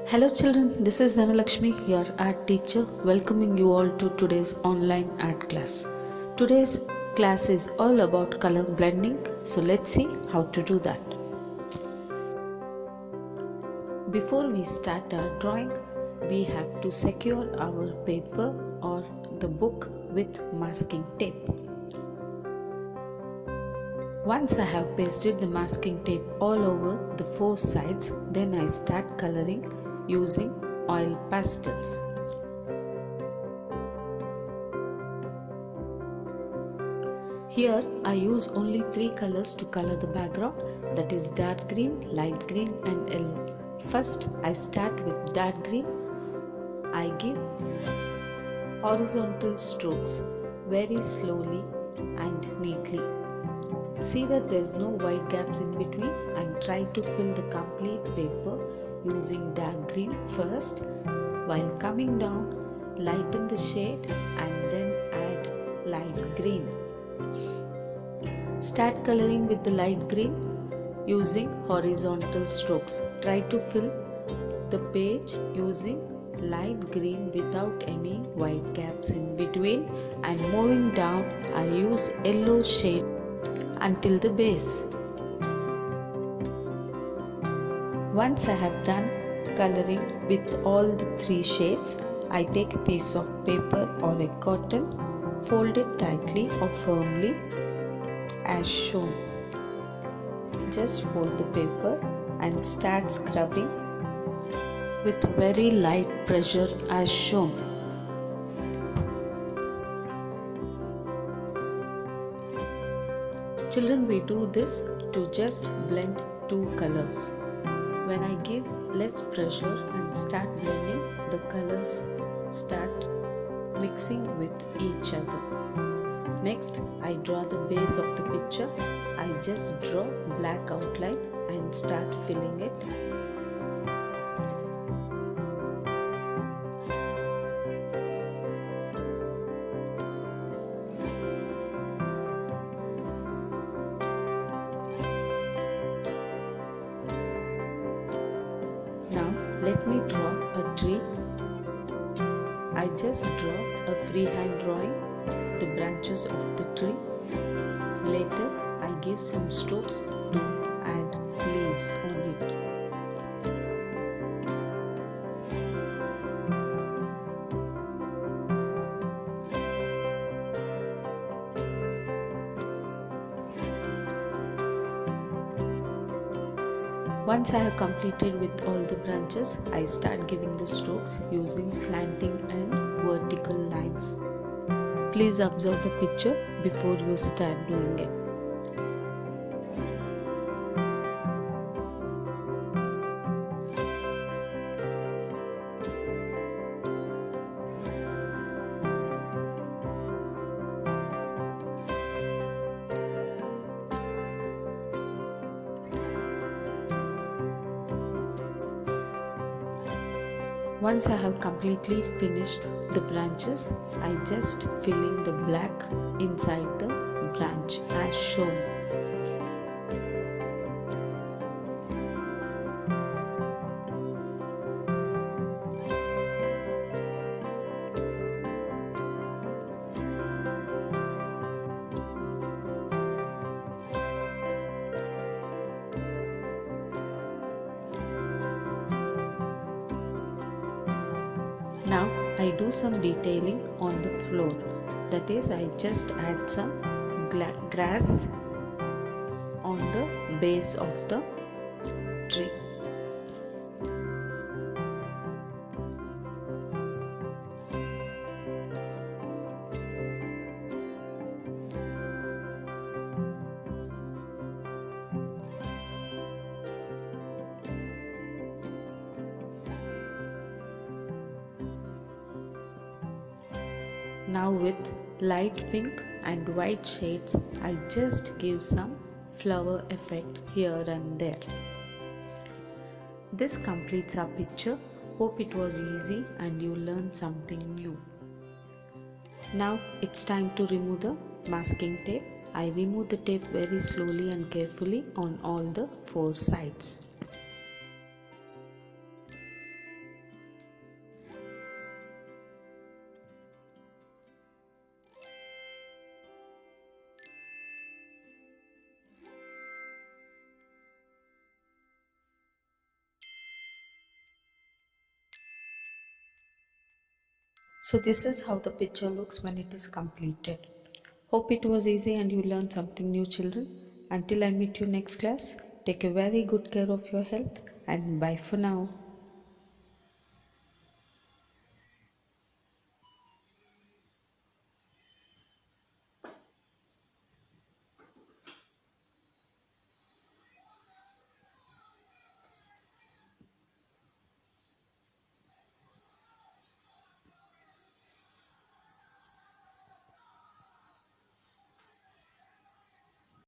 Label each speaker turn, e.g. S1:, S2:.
S1: Hello children, this is Dhanalakshmi, your art teacher, welcoming you all to today's online art class. Today's class is all about color blending, so let's see how to do that. Before we start our drawing, we have to secure our paper or the book with masking tape. Once I have pasted the masking tape all over the four sides, then I start coloring using oil pastels. Here I use only three colors to color the background, that is dark green, light green and yellow. First I start with dark green. I give horizontal strokes very slowly and neatly. See that there is no wide gaps in between and try to fill the complete paper using dark green first. While coming down, lighten the shade and then add light green. Start coloring with the light green using horizontal strokes. Try to fill the page using light green without any wide gaps in between, and moving down I use yellow shade until the base. Once I have done coloring with all the three shades, I take a piece of paper or a cotton, fold it tightly or firmly as shown. Just fold the paper and start scrubbing with very light pressure as shown. Children, we do this to just blend two colors. When I give less pressure and start blending, the colors start mixing with each other. Next, I draw the base of the picture. I just draw black outline and start filling it. Now let me draw a tree. I just draw a freehand drawing the branches of the tree. Later I give some strokes to add leaves on it. Once I have completed with all the branches, I start giving the strokes using slanting and vertical lines. Please observe the picture before you start doing it. Once I have completely finished the branches, I just fill in the black inside the branch as shown. Now I do some detailing on the floor, that is I just add some grass on the base of the tree. Now with light pink and white shades, I just give some flower effect here and there. This completes our picture. Hope it was easy and you learned something new. Now it's time to remove the masking tape. I remove the tape very slowly and carefully on all the four sides. So this is how the picture looks when it is completed. Hope it was easy and you learned something new, children. Until I meet you next class, take a very good care of your health and bye for now.